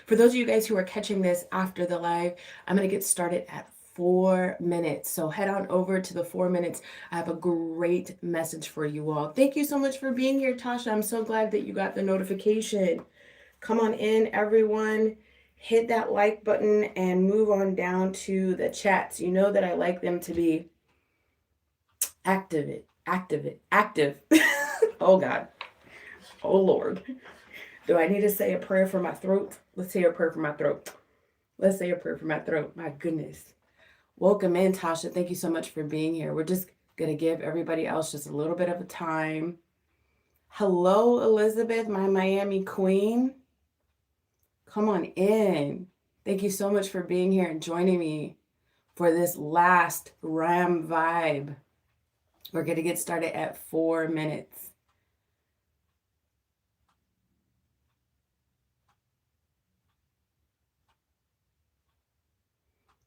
For those of you guys who are catching this after the live, I'm going to get started at 4 minutes. So head on over to the 4 minutes. I have a great message for you all. Thank you so much for being here, Tasha. I'm so glad that you got the notification. Come on in, everyone. Hit that like button and move on down to the chats. You know that I like them to be active. Oh, God. Oh, Lord. Do I need to say a prayer for my throat? Let's say a prayer for my throat. Let's say a prayer for my throat. My goodness. Welcome in, Tasha. Thank you so much for being here. We're just going to give everybody else just a little bit of a time. Hello, Elizabeth, my Miami queen. Come on in. Thank you so much for being here and joining me for this last RAM vibe. We're going to get started at 4 minutes.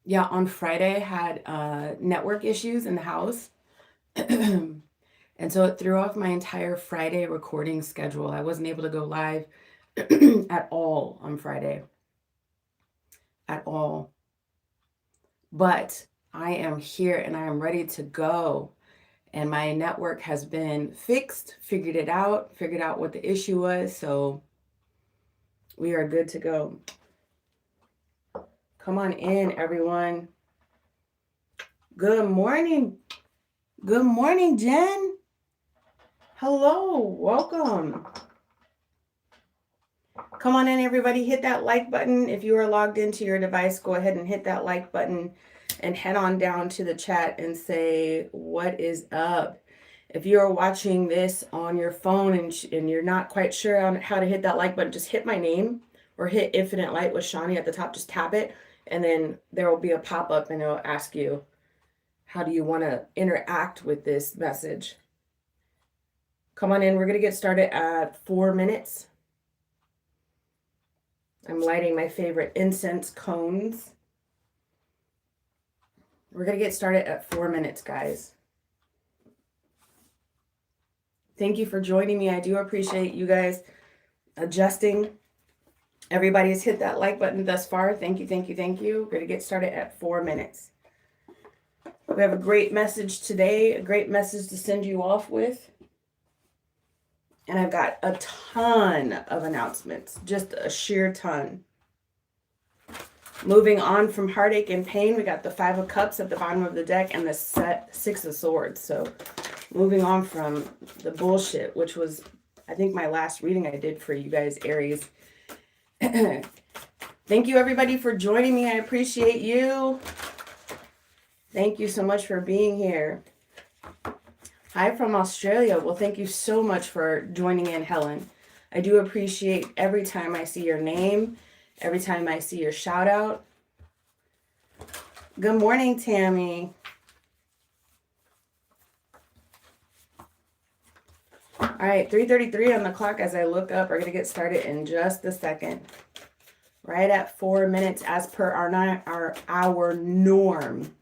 Yeah, on Friday I had network issues in the house. And so it threw off my entire Friday recording schedule. I wasn't able to go live at all on Friday. At all. But I am here and I am ready to go. And my network has been fixed, figured out what the issue was. So we are good to go. Come on in, everyone. Good morning. Good morning, Jen. Hello, welcome. Come on in, everybody. Hit that like button. If you are logged into your device, go ahead and hit that like button and head on down to the chat and say, what is up? If you're watching this on your phone and you're not quite sure on how to hit that like button, just hit my name or hit Infinite Light with Shawnee at the top. Just tap it, and then there will be a pop-up and it'll ask you, how do you want to interact with this message? Come on in. We're going to get started at 4 minutes. I'm lighting my favorite incense cones. We're going to get started at 4 minutes, guys. Thank you for joining me. I do appreciate you guys adjusting. Everybody's hit that like button thus far. Thank you, thank you, thank you. We're going to get started at 4 minutes. We have a great message today, a great message to send you off with. And I've got a ton of announcements, just a sheer ton. Moving on from heartache and pain, we got the 5 of Cups at the bottom of the deck and the 6 of Swords. So moving on from the bullshit, which was, I think, my last reading I did for you guys, Aries. Thank you, everybody, for joining me. I appreciate you. Thank you so much for being here. Hi from Australia. Well, thank you so much for joining in, Helen. I do appreciate every time I see your name, every time I see your shout out. Good morning, Tammy. All right, 3:33 on the clock as I look up. We're going to get started in just a second. Right at 4 minutes as per our norm.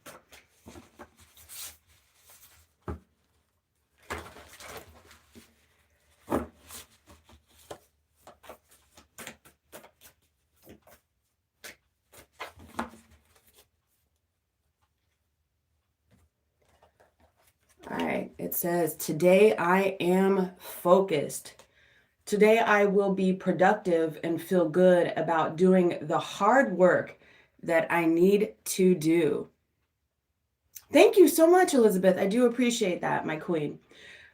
It says, today I am focused. Today I will be productive and feel good about doing the hard work that I need to do. Thank you so much, Elizabeth. I do appreciate that, my queen.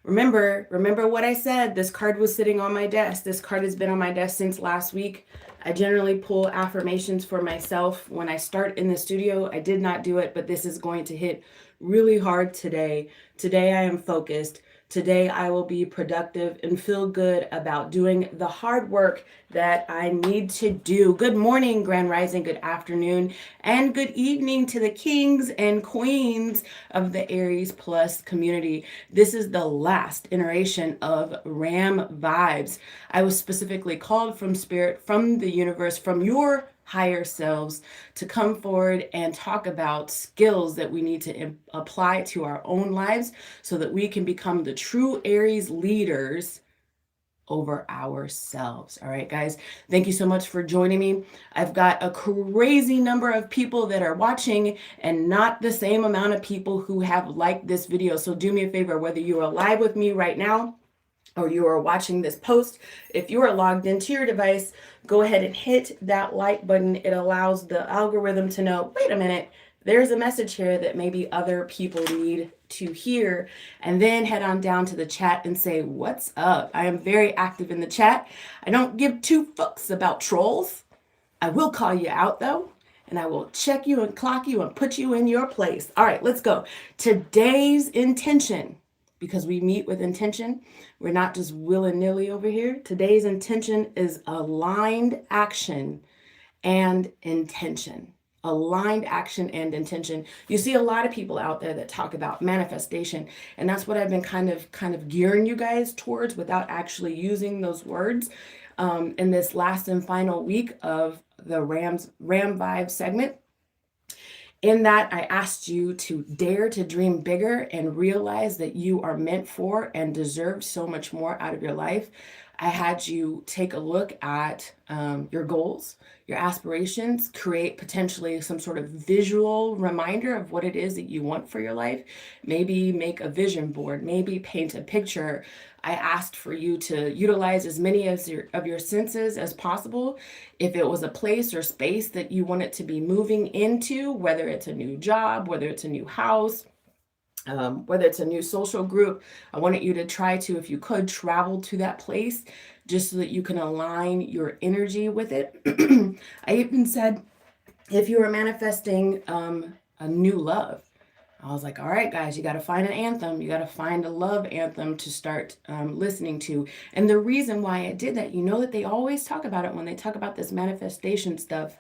Remember what I said. This card was sitting on my desk. This card has been on my desk since last week. I generally pull affirmations for myself when I start in the studio. I did not do it, but this is going to hit really hard today. Today I am focused. Today I will be productive and feel good about doing the hard work that I need to do. Good morning, Grand Rising, good afternoon, and good evening to the kings and queens of the Aries Plus community. This is the last iteration of RAM Vibes. I was specifically called from Spirit, from the universe, from your higher selves to come forward and talk about skills that we need to apply to our own lives so that we can become the true Aries leaders over ourselves. All right, guys, thank you so much for joining me. I've got a crazy number of people that are watching and not the same amount of people who have liked this video. So do me a favor, whether you are live with me right now or you are watching this post, if you are logged into your device, go ahead and hit that like button. It allows the algorithm to know, wait a minute, there's a message here that maybe other people need to hear, and then head on down to the chat and say, what's up? I am very active in the chat. I don't give two fucks about trolls. I will call you out though, and I will check you and clock you and put you in your place. All right, let's go. Today's intention, because we meet with intention, we're not just willy-nilly over here. Today's intention is aligned action and intention. Aligned action and intention. You see a lot of people out there that talk about manifestation, and that's what I've been kind of gearing you guys towards without actually using those words in this last and final week of the Ram Vibe segment. In that, I asked you to dare to dream bigger and realize that you are meant for and deserve so much more out of your life. I had you take a look at your goals, your aspirations, create potentially some sort of visual reminder of what it is that you want for your life. Maybe make a vision board, maybe paint a picture. I asked for you to utilize as many of your senses as possible. If it was a place or space that you want it to be moving into, whether it's a new job, whether it's a new house, whether it's a new social group, I wanted you to try to, if you could, travel to that place just so that you can align your energy with it. I even said, if you were manifesting a new love, I was like, all right, guys, you got to find an anthem. You got to find a love anthem to start listening to. And the reason why I did that, you know that they always talk about it when they talk about this manifestation stuff.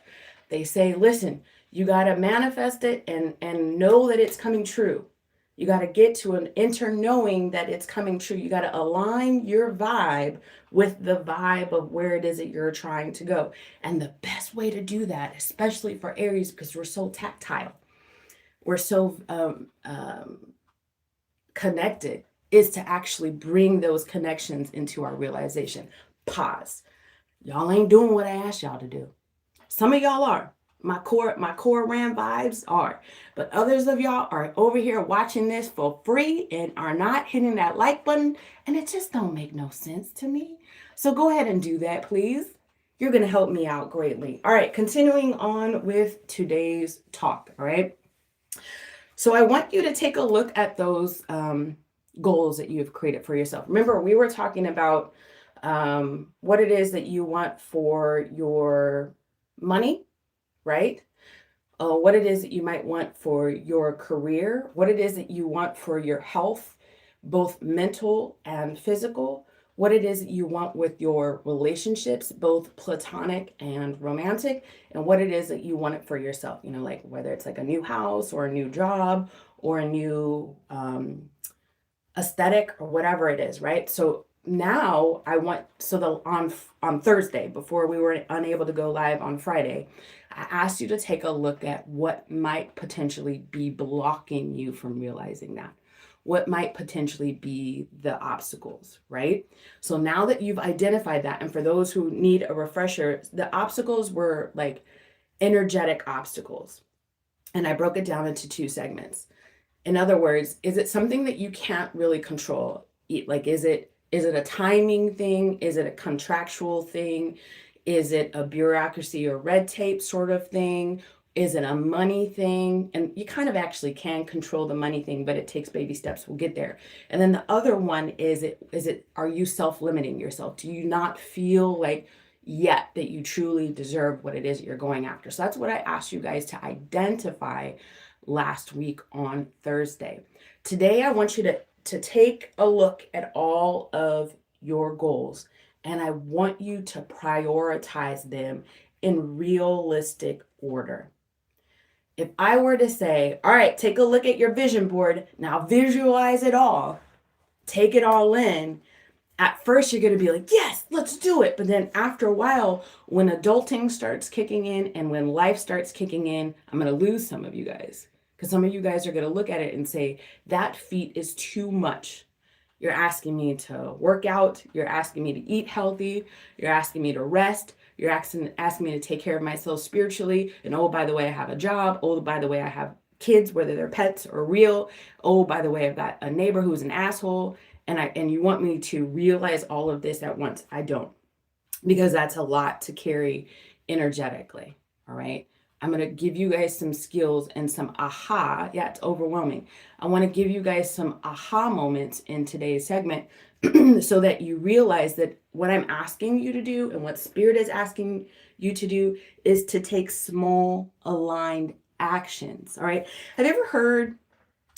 They say, listen, you got to manifest it and know that it's coming true. You got to get to an inner knowing that it's coming true. You got to align your vibe with the vibe of where it is that you're trying to go. And the best way to do that, especially for Aries, because we're so tactile, we're so connected, is to actually bring those connections into our realization. Pause. Y'all ain't doing what I asked y'all to do. Some of y'all are. My core Ram vibes are. But others of y'all are over here watching this for free and are not hitting that like button. And it just don't make no sense to me. So go ahead and do that, please. You're going to help me out greatly. All right, continuing on with today's talk. All right. So I want you to take a look at those goals that you've created for yourself. Remember, we were talking about what it is that you want for your money, right? What it is that you might want for your career, what it is that you want for your health, both mental and physical, what it is that you want with your relationships, both platonic and romantic, and what it is that you want it for yourself, you know, like whether it's like a new house or a new job or a new aesthetic or whatever it is, right? So now I want, on Thursday, before we were unable to go live on Friday, I asked you to take a look at what might potentially be blocking you from realizing that. What might potentially be the obstacles, right? So now that you've identified that, and for those who need a refresher, the obstacles were like energetic obstacles. And I broke it down into two segments. In other words, is it something that you can't really control? Like, is it a timing thing? Is it a contractual thing? Is it a bureaucracy or red tape sort of thing? Is it a money thing? And you kind of actually can control the money thing, but it takes baby steps. We'll get there. And then the other one is are you self-limiting yourself? Do you not feel like yet that you truly deserve what it is that you're going after? So that's what I asked you guys to identify last week on Thursday. Today, I want you to take a look at all of your goals, and I want you to prioritize them in realistic order. If I were to say, all right, take a look at your vision board, now visualize it all, take it all in, at first you're going to be like, yes, let's do it. But then after a while, when adulting starts kicking in and when life starts kicking in, I'm going to lose some of you guys. Because some of you guys are going to look at it and say, that feat is too much. You're asking me to work out. You're asking me to eat healthy. You're asking me to rest. You're asking me to take care of myself spiritually. And oh, by the way, I have a job. Oh, by the way, I have kids, whether they're pets or real. Oh, by the way, I've got a neighbor who's an asshole. And you want me to realize all of this at once. I don't, because that's a lot to carry energetically. All right. I'm going to give you guys some skills and some aha. Yeah, it's overwhelming. I want to give you guys some aha moments in today's segment so that you realize that what I'm asking you to do and what Spirit is asking you to do is to take small aligned actions. All right. Have you ever heard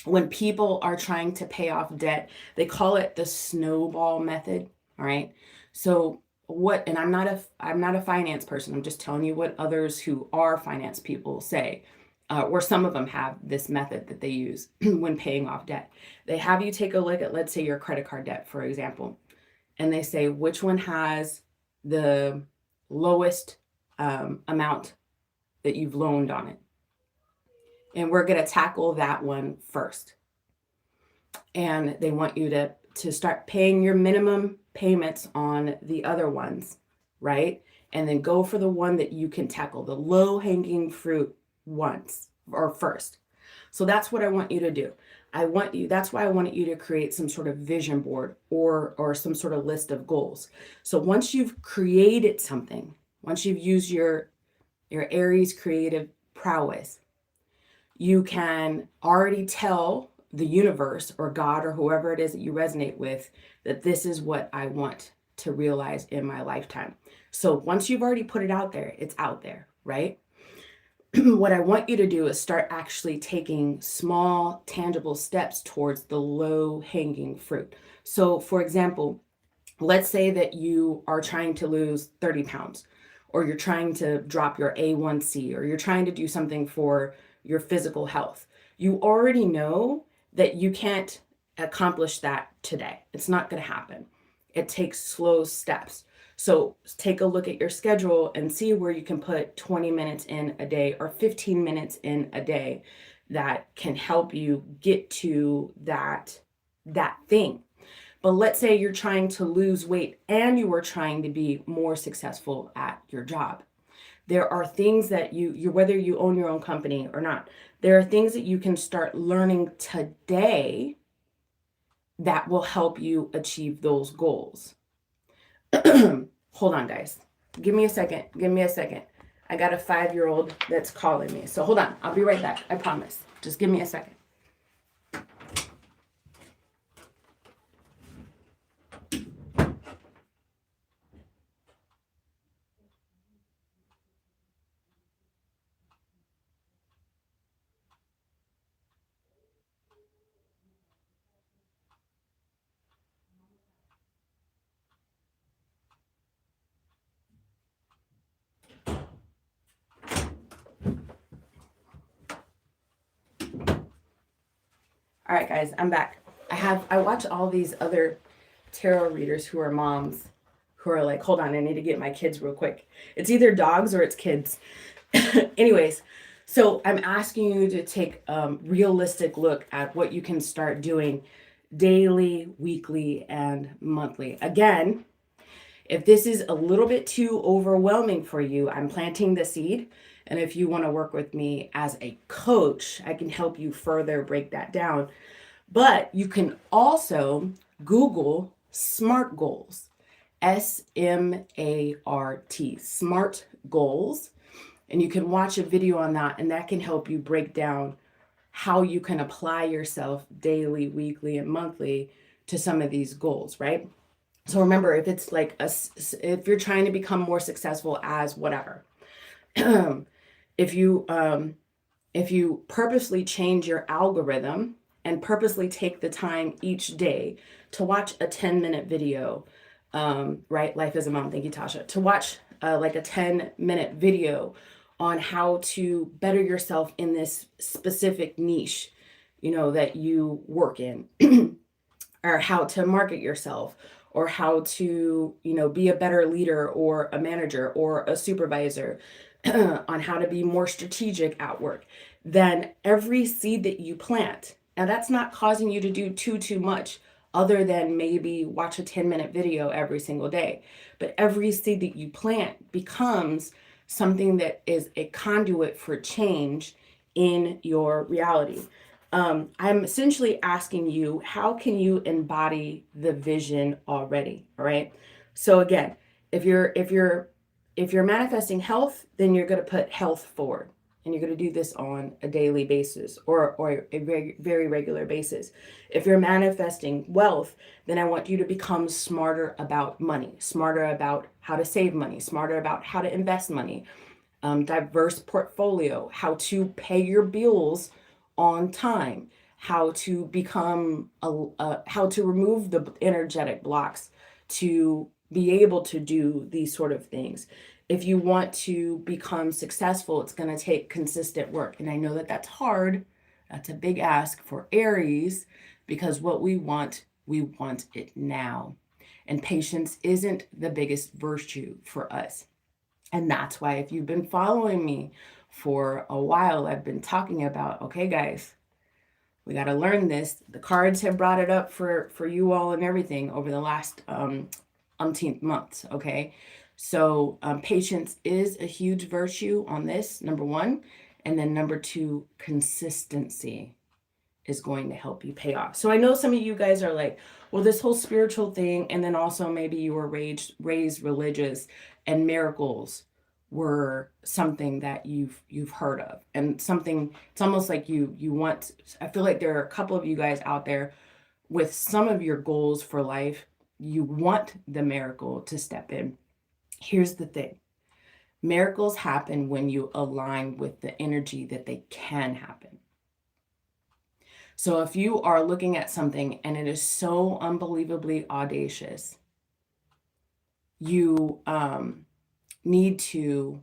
when people are trying to pay off debt, they call it the snowball method? All right. So what, and I'm not a finance person. I'm just telling you what others who are finance people say, or some of them have this method that they use when paying off debt. They have you take a look at, let's say, your credit card debt, for example, and they say which one has the lowest amount that you've loaned on it, and we're going to tackle that one first. And they want you to start paying your minimum payments on the other ones, right? And then go for the one that you can tackle, the low hanging fruit once or first. So that's what I want you to do. That's why I wanted you to create some sort of vision board or some sort of list of goals. So once you've created something, once you've used your Aries creative prowess, you can already tell the universe or God or whoever it is that you resonate with that this is what I want to realize in my lifetime. So once you've already put it out there, it's out there, right? What I want you to do is start actually taking small, tangible steps towards the low hanging fruit. So for example, let's say that you are trying to lose 30 pounds, or you're trying to drop your A1C, or you're trying to do something for your physical health. You already know that you can't accomplish that today. It's not going to happen. It takes slow steps. So take a look at your schedule and see where you can put 20 minutes in a day or 15 minutes in a day that can help you get to that thing. But let's say you're trying to lose weight and you are trying to be more successful at your job. There are things that you whether you own your own company or not, there are things that you can start learning today that will help you achieve those goals. Hold on, guys. Give me a second. I got a 5-year-old that's calling me. So hold on. I'll be right back. I promise. Just give me a second. All right, guys, I'm back. I watch all these other tarot readers who are moms who are like, hold on, I need to get my kids real quick. It's either dogs or it's kids. Anyways, so I'm asking you to take a realistic look at what you can start doing daily, weekly, and monthly. Again, if this is a little bit too overwhelming for you, I'm planting the seed. And if you want to work with me as a coach, I can help you further break that down. But you can also Google SMART goals, SMART, SMART goals. And you can watch a video on that, and that can help you break down how you can apply yourself daily, weekly, and monthly to some of these goals, right? So remember, if it's like if you're trying to become more successful as whatever, if you purposely change your algorithm and purposely take the time each day to watch a 10-minute video, right? Life as a Mom. Thank you, Tasha. To watch like a 10-minute video on how to better yourself in this specific niche, that you work in, or how to market yourself, or how to, be a better leader or a manager or a supervisor, on how to be more strategic at work, then every seed that you plant, now that's not causing you to do too much other than maybe watch a 10-minute video every single day. But every seed that you plant becomes something that is a conduit for change in your reality. I'm essentially asking you, how can you embody the vision already? All right. So again, if you're manifesting health, then you're going to put health forward, and you're going to do this on a daily basis or a very, very regular basis. If you're manifesting wealth, then I want you to become smarter about money, smarter about how to save money, smarter about how to invest money, diverse portfolio, how to pay your bills on time, how to become how to remove the energetic blocks to be able to do these sort of things. If you want to become successful, it's going to take consistent work. And I know that that's hard. That's a big ask for Aries, because what we want it now. And patience isn't the biggest virtue for us. And that's why, if you've been following me for a while, I've been talking about, okay, guys, we got to learn this. The cards have brought it up for you all and everything over the last umpteenth months. Okay. So patience is a huge virtue on this, number one. And then number two, consistency is going to help you pay off. So I know some of you guys are like, well, this whole spiritual thing, and then also maybe you were raised religious, and miracles were something that you've heard of, and something, it's almost like you want. I feel like there are a couple of you guys out there with some of your goals for life. You want the miracle to step in. Here's the thing. Miracles happen when you align with the energy that they can happen. So if you are looking at something and it is so unbelievably audacious, you need to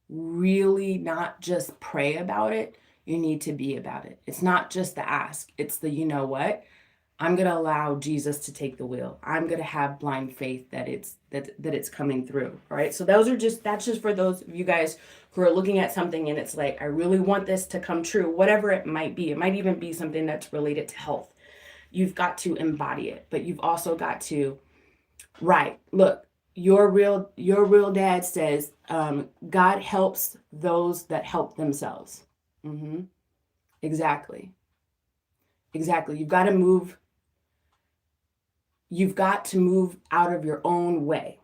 really not just pray about it, you need to be about it. It's not just the ask, it's the, you know what? I'm going to allow Jesus to take the wheel. I'm going to have blind faith that it's coming through. All right. So that's just for those of you guys who are looking at something and it's like, I really want this to come true, whatever it might be. It might even be something that's related to health. You've got to embody it, but you've also got to, right. Look, your real dad says, God helps those that help themselves. Mm-hmm. Exactly. You've got to move out of your own way.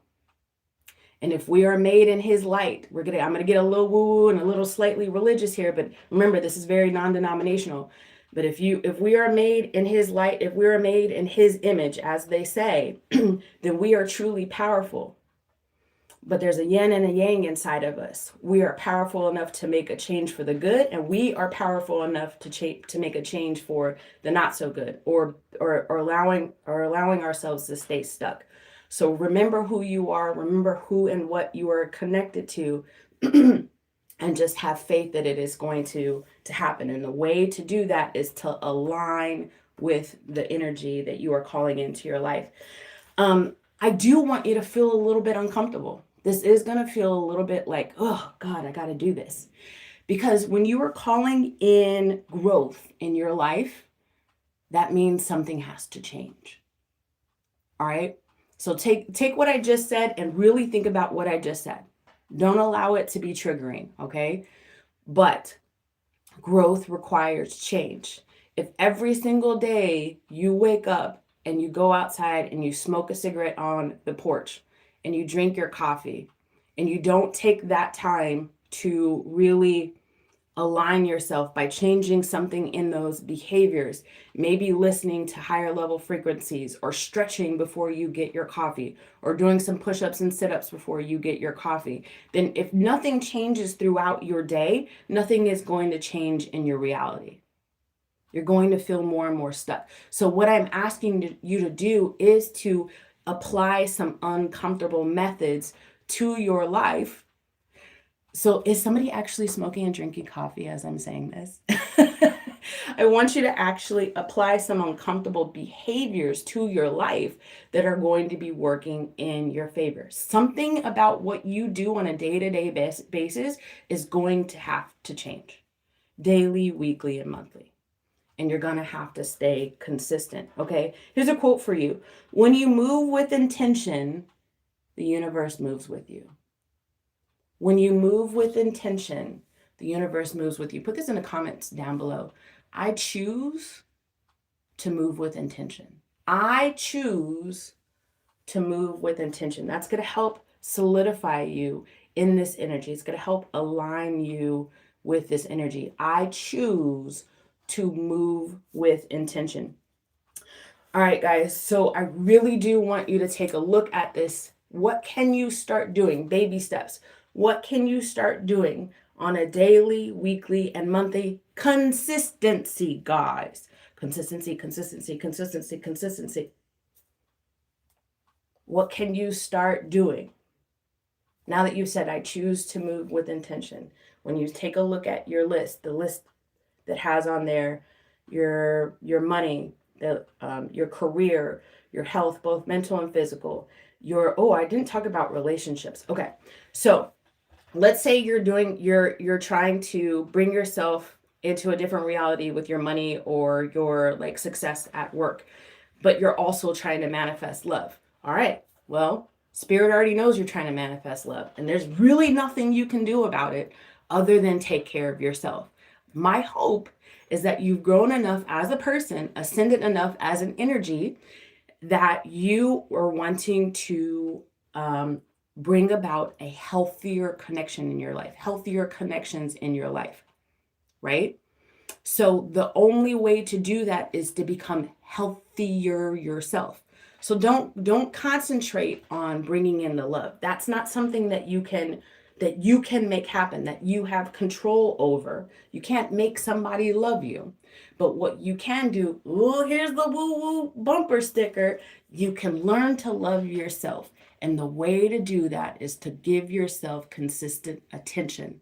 And if we are made in his light, I'm going to get a little woo-woo and a little slightly religious here, but remember, this is very non-denominational. But if we are made in his light, if we are made in his image, as they say, then we are truly powerful. But there's a yin and a yang inside of us. We are powerful enough to make a change for the good, and we are powerful enough to make a change for the not so good, or allowing ourselves to stay stuck. So remember who you are, remember who and what you are connected to, and just have faith that it is going to happen. And the way to do that is to align with the energy that you are calling into your life. I do want you to feel a little bit uncomfortable. This is going to feel a little bit like, oh God, I got to do this. Because when you are calling in growth in your life, that means something has to change. All right. So take what I just said and really think about what I just said. Don't allow it to be triggering. Okay. But growth requires change. If every single day you wake up and you go outside and you smoke a cigarette on the porch and you drink your coffee and you don't take that time to really align yourself by changing something in those behaviors, maybe listening to higher level frequencies, or stretching before you get your coffee, or doing some push-ups and sit-ups before you get your coffee, then if nothing changes throughout your day, nothing is going to change in your reality. You're going to feel more and more stuck. So what I'm asking you to do is to apply some uncomfortable methods to your life. So is somebody actually smoking and drinking coffee as I'm saying this? I want you to actually apply some uncomfortable behaviors to your life that are going to be working in your favor. Something about what you do on a day-to-day basis is going to have to change daily, weekly, and monthly. and you're going to have to stay consistent. Okay. Here's a quote for you. When you move with intention, the universe moves with you. When you move with intention, the universe moves with you. Put this in the comments down below. I choose to move with intention. I choose to move with intention. That's going to help solidify you in this energy. It's going to help align you with this energy. I choose to move with intention. All right, guys. So I really do want you to take a look at this. What can you start doing? Baby steps. What can you start doing on a daily, weekly, and monthly consistency, guys? Consistency, consistency, consistency, consistency. What can you start doing? Now that you've said, I choose to move with intention. When you take a look at your list, the list that has on there your money, your career, your health, both mental and physical, I didn't talk about relationships. Okay. So let's say you're trying to bring yourself into a different reality with your money or your like success at work, but you're also trying to manifest love. All right. Well, Spirit already knows you're trying to manifest love, and there's really nothing you can do about it other than take care of yourself. My hope is that you've grown enough as a person, ascended enough as an energy, that you are wanting to bring about a healthier connection in your life, healthier connections in your life, right? So the only way to do that is to become healthier yourself. So don't concentrate on bringing in the love. That's not something that you can make happen, that you have control over. You can't make somebody love you. But what you can do, here's the woo-woo bumper sticker, you can learn to love yourself. And the way to do that is to give yourself consistent attention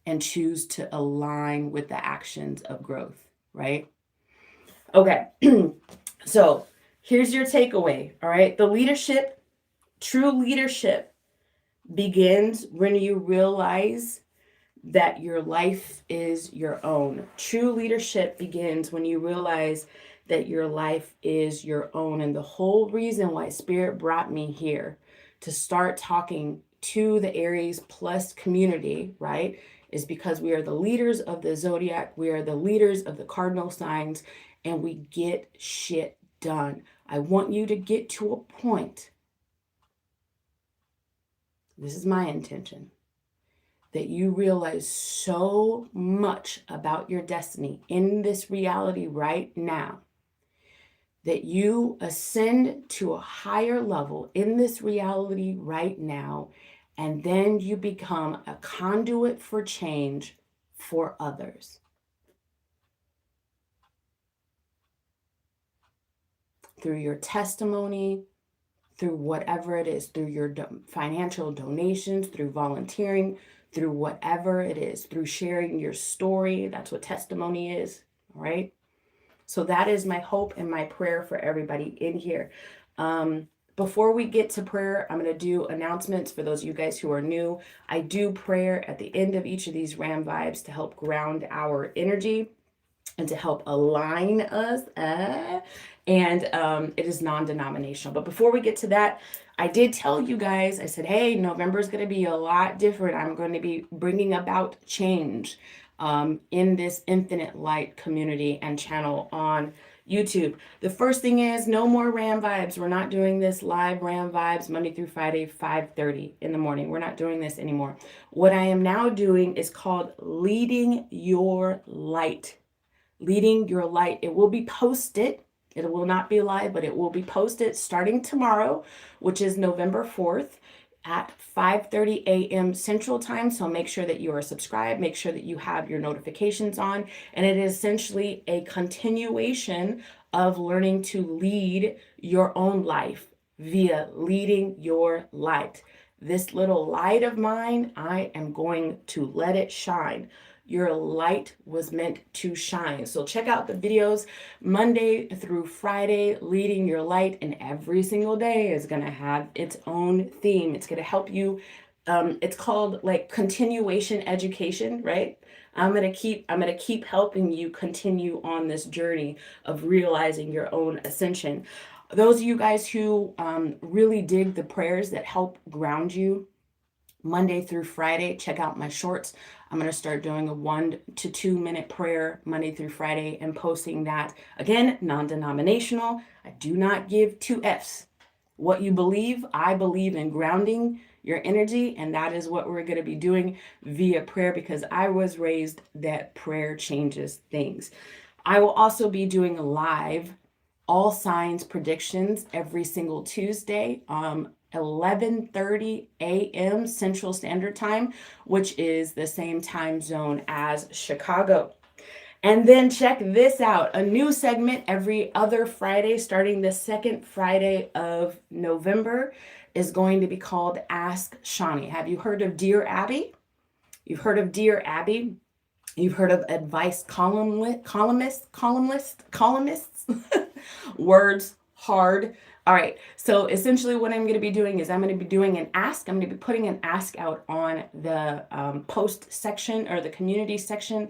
and choose to align with the actions of growth, right? Okay, so here's your takeaway, all right? True leadership begins when you realize that your life is your own. True leadership begins when you realize that your life is your own. And the whole reason why Spirit brought me here to start talking to the Aries Plus community, right, is because we are the leaders of the zodiac. We are the leaders of the cardinal signs, and we get shit done. I want you to get to a point, this is my intention, that you realize so much about your destiny in this reality right now, that you ascend to a higher level in this reality right now, and then you become a conduit for change for others. Through your testimony, through whatever it is, through your financial donations, through volunteering, through whatever it is, through sharing your story. That's what testimony is, all right? So that is my hope and my prayer for everybody in here. Before we get to prayer, I'm going to do announcements for those of you guys who are new. I do prayer at the end of each of these RAM vibes to help ground our energy and to help align us. And it is non-denominational. But before we get to that, I did tell you guys, I said, hey, November is going to be a lot different. I'm going to be bringing about change in this Infinite Light community and channel on YouTube. The first thing is no more RAM vibes. We're not doing this live RAM vibes Monday through Friday, 5:30 in the morning. We're not doing this anymore. What I am now doing is called Leading Your Light. Leading Your Light. It will be posted. It will not be live, but it will be posted starting tomorrow, which is November 4th at 5:30 a.m. Central Time. So make sure that you are subscribed. Make sure that you have your notifications on. And it is essentially a continuation of learning to lead your own life via leading your light. This little light of mine, I am going to let it shine. Your light was meant to shine. So check out the videos Monday through Friday, Leading Your Light, and every single day is going to have its own theme. It's going to help you It's called like continuation education, right? I'm gonna keep helping you continue on this journey of realizing your own ascension. Those of you guys who really dig the prayers that help ground you Monday through Friday, check out my shorts. I'm going to start doing a 1 to 2 minute prayer Monday through Friday and posting that. Again, non-denominational. I do not give two F's. What you believe, I believe in grounding your energy, and that is what we're going to be doing via prayer, because I was raised that prayer changes things. I will also be doing live all signs predictions every single Tuesday, 11:30 a.m. Central Standard Time, which is the same time zone as Chicago. And then check this out, a new segment every other Friday, starting the second Friday of November, is going to be called Ask Shawnee. Have you heard of Dear Abby? You've heard of Dear Abby? You've heard of advice columnists? Words hard. All right. So essentially what I'm going to be doing is I'm going to be doing an ask. I'm going to be putting an ask out on the post section or the community section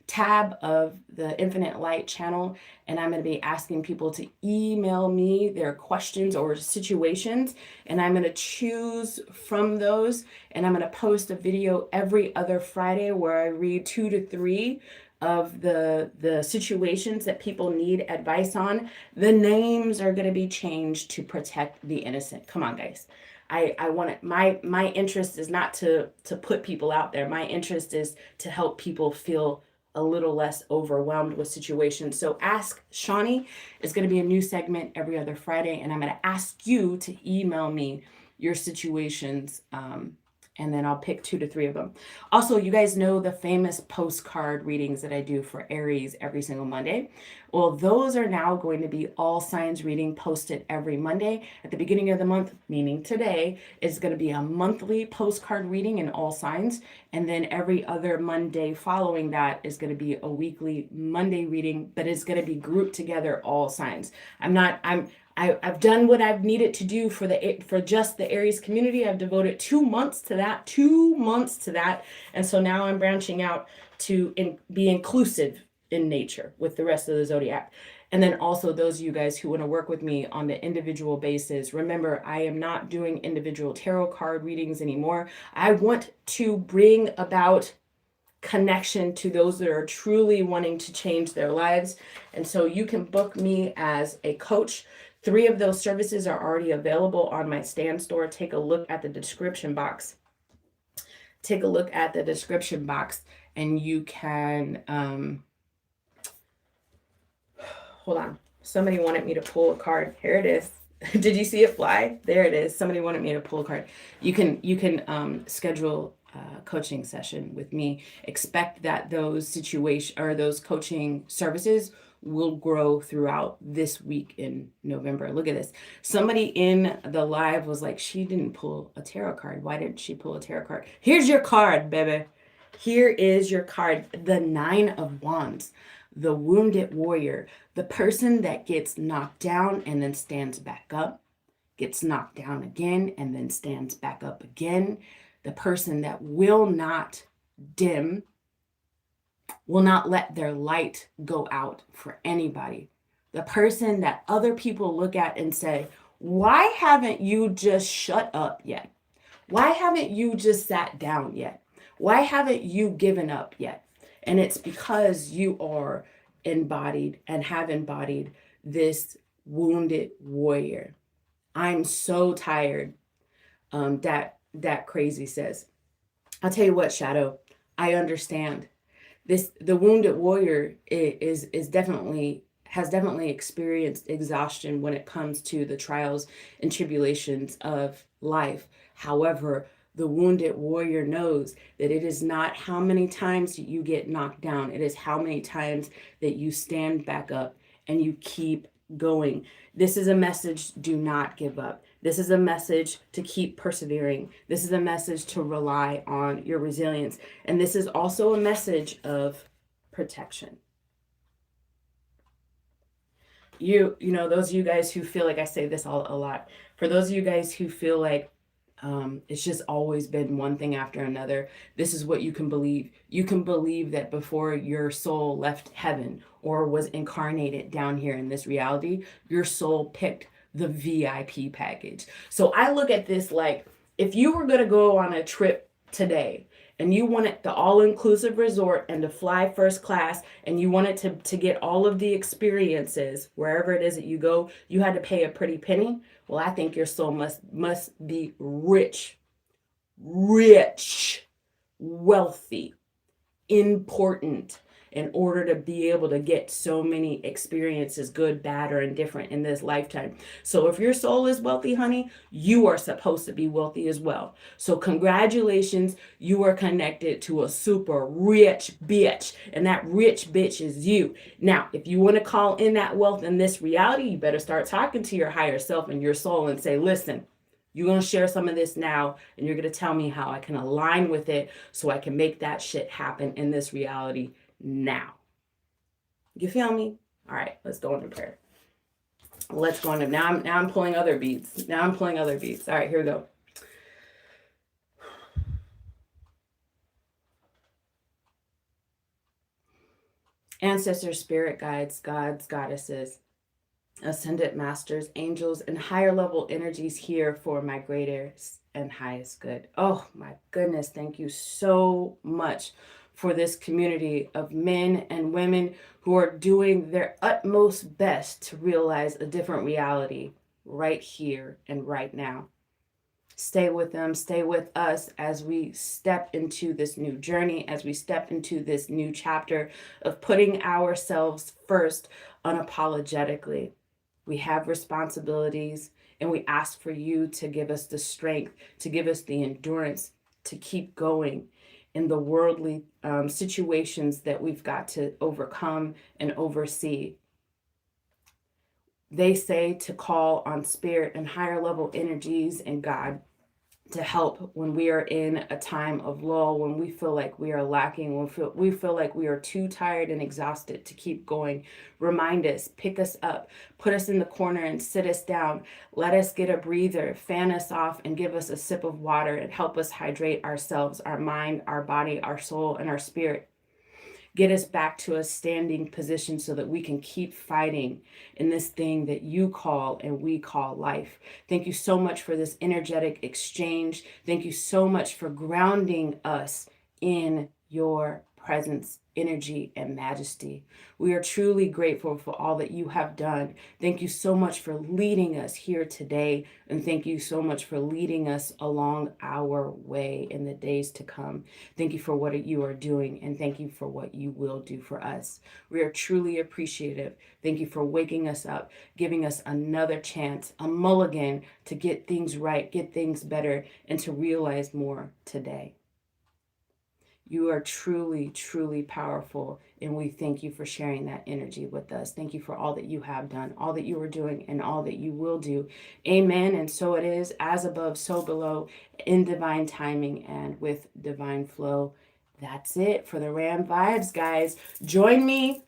tab of the Infinite Light channel, and I'm going to be asking people to email me their questions or situations, and I'm going to choose from those, and I'm going to post a video every other Friday where I read 2 to 3 of the situations that people need advice on. The names are going to be changed to protect the innocent. Come on, guys. I want it. My interest is not to put people out there. My interest is to help people feel a little less overwhelmed with situations. So Ask Shawnee is going to be a new segment every other Friday, and I'm going to ask you to email me your situations, and then I'll pick 2 to 3 of them. Also, you guys know the famous postcard readings that I do for Aries every single Monday. Well, those are now going to be all signs reading posted every Monday. At the beginning of the month, meaning today, is going to be a monthly postcard reading in all signs. And then every other Monday following that is going to be a weekly Monday reading, but it's going to be grouped together all signs. I've done what I've needed to do for just the Aries community. I've devoted 2 months to that. And so now I'm branching out to be inclusive in nature with the rest of the zodiac. And then also those of you guys who want to work with me on the individual basis, remember, I am not doing individual tarot card readings anymore. I want to bring about connection to those that are truly wanting to change their lives. And so you can book me as a coach. 3 of those services are already available on my Stand store. Take a look at the description box. And you can, hold on. Somebody wanted me to pull a card. Here it is. Did you see it fly? There it is. Somebody wanted me to pull a card. You can schedule a coaching session with me. Expect that those coaching services will grow throughout this week in November. Look at this. Somebody in the live was like, she didn't pull a tarot card. Why didn't she pull a tarot card? Here's your card, baby. Here is your card. The 9 of Wands. The wounded warrior. The person that gets knocked down and then stands back up. Gets knocked down again and then stands back up again. The person that will not dim, will not let their light go out for anybody. The person that other people look at and say, why haven't you just shut up yet? Why haven't you just sat down yet? Why haven't you given up yet? And it's because you are embodied and have embodied this wounded warrior. I'm so tired. That crazy says. I'll tell you what, Shadow, I understand. The wounded warrior has definitely experienced exhaustion when it comes to the trials and tribulations of life. However, the wounded warrior knows that it is not how many times you get knocked down. It is how many times that you stand back up and you keep going. This is a message: do not give up. This is a message to keep persevering. This is a message to rely on your resilience. And this is also a message of protection. You know, those of you guys who feel like, I say this a lot, for those of you guys who feel like It's just always been one thing after another. This is what you can believe. You can believe that before your soul left heaven or was incarnated down here in this reality, your soul picked the VIP package. So I look at this like, if you were going to go on a trip today and you wanted the all-inclusive resort and to fly first class and you wanted to get all of the experiences wherever it is that you go, you had to pay a pretty penny. Well, I think your soul must be rich, wealthy, important in order to be able to get so many experiences, good, bad, or indifferent in this lifetime. So if your soul is wealthy, honey, you are supposed to be wealthy as well. So congratulations, you are connected to a super rich bitch, and that rich bitch is you. Now, if you want to call in that wealth in this reality, you better start talking to your higher self and your soul and say, listen, you're going to share some of this now, and you're going to tell me how I can align with it so I can make that shit happen in this reality now. You feel me? All right, let's go into prayer. Let's go into now. I'm pulling other beads. All right, here we go. Ancestors, spirit guides, gods, goddesses, ascended masters, angels, and higher level energies here for my greatest and highest good. Oh my goodness, thank you so much for this community of men and women who are doing their utmost best to realize a different reality right here and right now. Stay with them, stay with us as we step into this new journey, as we step into this new chapter of putting ourselves first unapologetically. We have responsibilities, and we ask for you to give us the strength, to give us the endurance to keep going in the worldly situations that we've got to overcome and oversee. They say to call on spirit and higher level energies and God to help when we are in a time of lull, when we feel like we are lacking, when we feel like we are too tired and exhausted to keep going. Remind us, pick us up, put us in the corner and sit us down. Let us get a breather, fan us off, and give us a sip of water and help us hydrate ourselves, our mind, our body, our soul, and our spirit. Get us back to a standing position so that we can keep fighting in this thing that you call and we call life. Thank you so much for this energetic exchange. Thank you so much for grounding us in your presence, energy, and majesty. We are truly grateful for all that you have done. Thank you so much for leading us here today, and thank you so much for leading us along our way in the days to come. Thank you for what you are doing, and thank you for what you will do for us. We are truly appreciative. Thank you for waking us up, giving us another chance, a mulligan to get things right, get things better, and to realize more today. You are truly, truly powerful, and we thank you for sharing that energy with us. Thank you for all that you have done, all that you are doing, and all that you will do. Amen. And so it is, as above, so below, in divine timing and with divine flow. That's it for the RAM Vibes, guys. Join me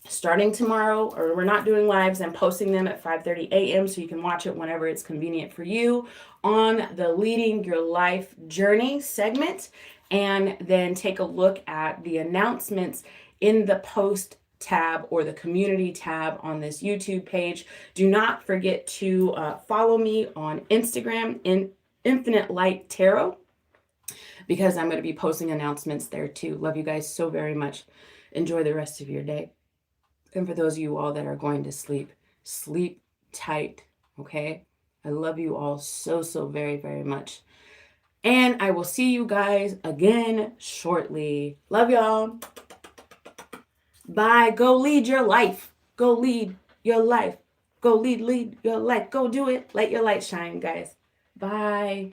starting tomorrow, or we're not doing lives. I'm posting them at 5:30 a.m. so you can watch it whenever it's convenient for you on the Leading Your Life Journey segment. And then take a look at the announcements in the post tab or the community tab on this YouTube page. Do not forget to follow me on Instagram in Infinite Light Tarot, because I'm going to be posting announcements there too. Love you guys so very much. Enjoy the rest of your day. And for those of you all that are going to sleep, sleep tight, okay? I love you all so, so very, very much. And I will see you guys again shortly. Love y'all. Bye. Go lead your life. Go lead your life. Go lead your life. Go do it. Let your light shine, guys. Bye.